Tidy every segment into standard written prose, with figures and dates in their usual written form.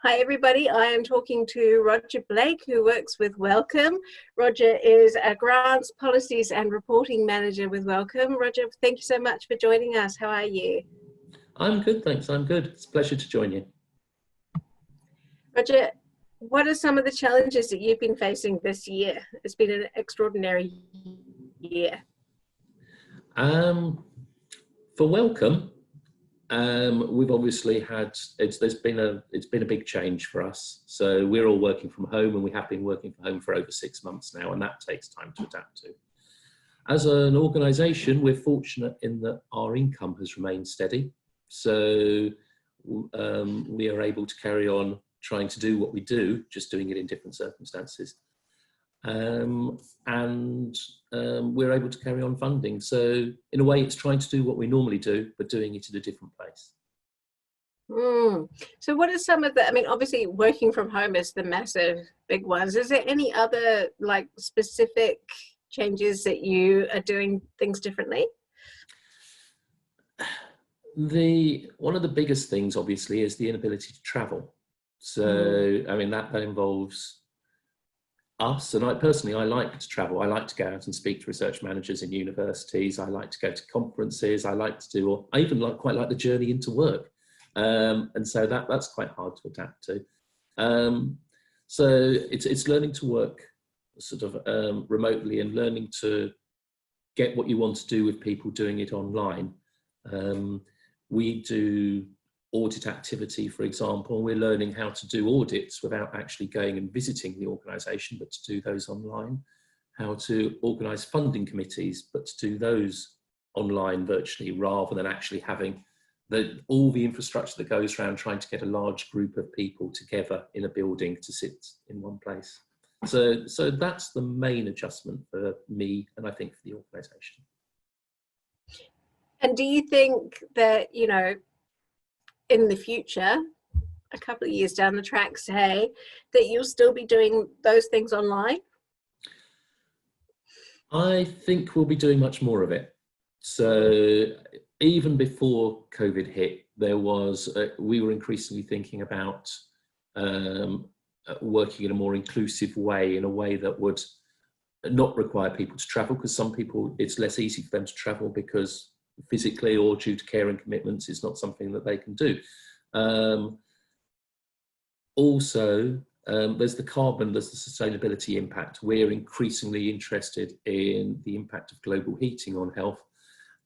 Hi everybody, I am talking to Roger Blake, who works with Wellcome. Roger is a grants, policies and reporting manager with Wellcome. Roger, thank you so much for joining us. How are you? I'm good, thanks. I'm good. It's a pleasure to join you. Roger, what are some of the challenges that you've been facing this year? It's been an extraordinary year. For Wellcome, we've obviously had it's been a big change for us. So we're all working from home, and we have been working from home for over 6 months now, and that takes time to adapt to. As an organisation, we're fortunate in that our income has remained steady, so we are able to carry on trying to do what we do, just doing it in different circumstances. We're able to carry on funding. So in a way, it's trying to do what we normally do, but doing it in a different place. So what are some of the, I mean, obviously working from home is the massive big ones. Is there any other like specific changes that you are doing things differently? One of the biggest things, obviously, is the inability to travel. So, I mean, that involves us, and I like to travel. I like to go out and speak to research managers in universities. I like to go to conferences. I even quite like the journey into work. And so that's quite hard to adapt to. So it's learning to work sort of remotely and learning to get what you want to do with people doing it online. We do audit activity, for example. We're learning how to do audits without actually going and visiting the organisation, but to do those online. How to organise funding committees, but to do those online virtually, rather than actually having all the infrastructure that goes around trying to get a large group of people together in a building to sit in one place. So that's the main adjustment for me, and I think for the organisation. And do you think that, you know, in the future, a couple of years down the track, say, that you'll still be doing those things online? I think we'll be doing much more of it. So even before COVID hit, we were increasingly thinking about working in a more inclusive way, in a way that would not require people to travel, because some people, it's less easy for them to travel because physically or due to caring commitments, it's not something that they can do. Also, there's the sustainability impact. We're increasingly interested in the impact of global heating on health.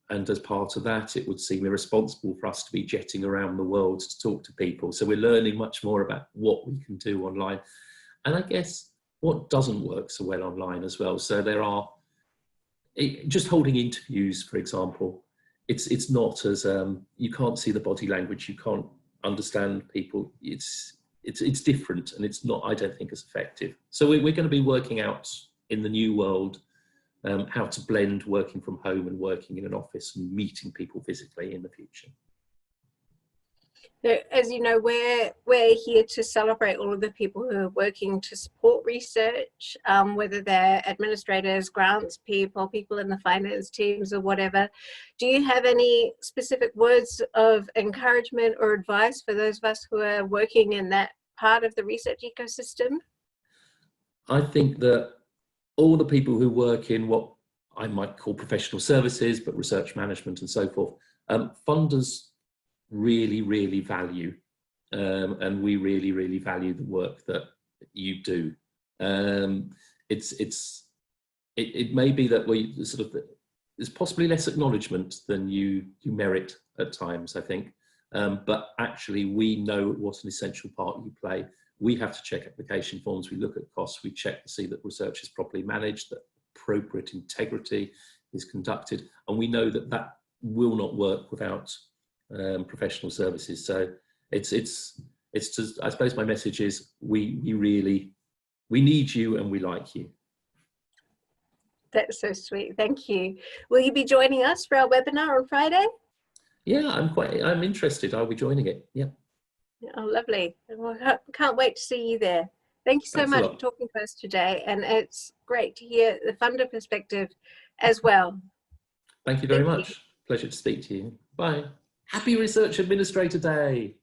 And as part of that, it would seem irresponsible for us to be jetting around the world to talk to people. So we're learning much more about what we can do online. And I guess what doesn't work so well online as well. So just holding interviews, for example, it's not as, you can't see the body language, you can't understand people. It's different, and it's not, I don't think, as effective. So we're going to be working out in the new world how to blend working from home and working in an office and meeting people physically in the future. So, as you know, we're here to celebrate all of the people who are working to support research, whether they're administrators, grants people, people in the finance teams or whatever. Do you have any specific words of encouragement or advice for those of us who are working in that part of the research ecosystem? I think that all the people who work in what I might call professional services, but research management and so forth, funders really, really value, and we really, really value the work that you do. It may be that there's possibly less acknowledgement than you merit at times, I think, but actually we know what an essential part you play. We have to check application forms, we look at costs, we check to see that research is properly managed, that appropriate integrity is conducted, and we know that that will not work without professional services. So it's just, I suppose my message is we need you and we like you. That's so sweet, thank you. Will you be joining us for our webinar on Friday? Yeah, I'm interested. I'll be joining it. Yeah. Oh, lovely. Well, can't wait to see you there. Thank you so much for talking to us today, and it's great to hear the funder perspective as well. Thank you very much. Pleasure to speak to you. Bye. Happy Research Administrator Day.